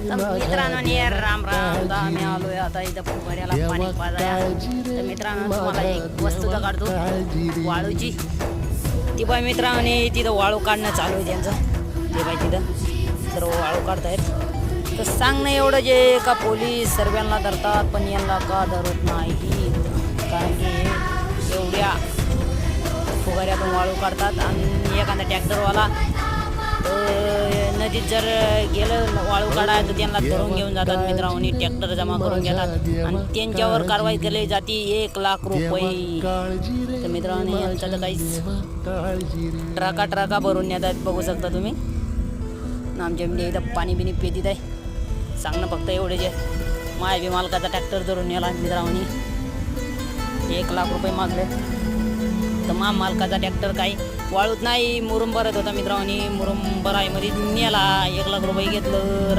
मित्रांनो राम राम आम्ही आलोय आता इथं फुगाऱ्याला पाणी पाजायला. तर मित्रांनो तुम्हाला एक वस्तू काढतो वाळूची. ती बाय मित्रांनो तिथं वाळू काढणं चालू आहे त्यांचं. ते बाय तिथं सर्व वाळू काढतायत. तर सांगणं एवढं जे का पोलीस सर्वांना धरतात पण यांना का धरत नाही, कारण की एवढ्या फुगाऱ्यातून वाळू काढतात. आणि एखादा ट्रॅक्टरवाला नदीत जर गेलं वाळू काढायला तर त्यांना धरून घेऊन जातात मित्रांनो. ट्रॅक्टर जमा करून घेतात आणि त्यांच्यावर कारवाई केली जाते 1,00,000 रुपये. तर मित्रांनो यांचं तर काहीच ट्रका भरून नेतात बघू शकता तुम्ही. आमच्या म्हणजे इथं पाणी बिनी पेतीत आहे. सांगणं फक्त एवढे जे बी मालकाचा ट्रॅक्टर धरून नेला मित्रांनो, 1,00,000 रुपये मागले. तर मालकाचा ट्रॅक्टर काही वाळूत नाही मुरुम भरत होता मित्रांनो. मुरुम भरायमध्ये नेला 1,00,000 रुपये घेतलं.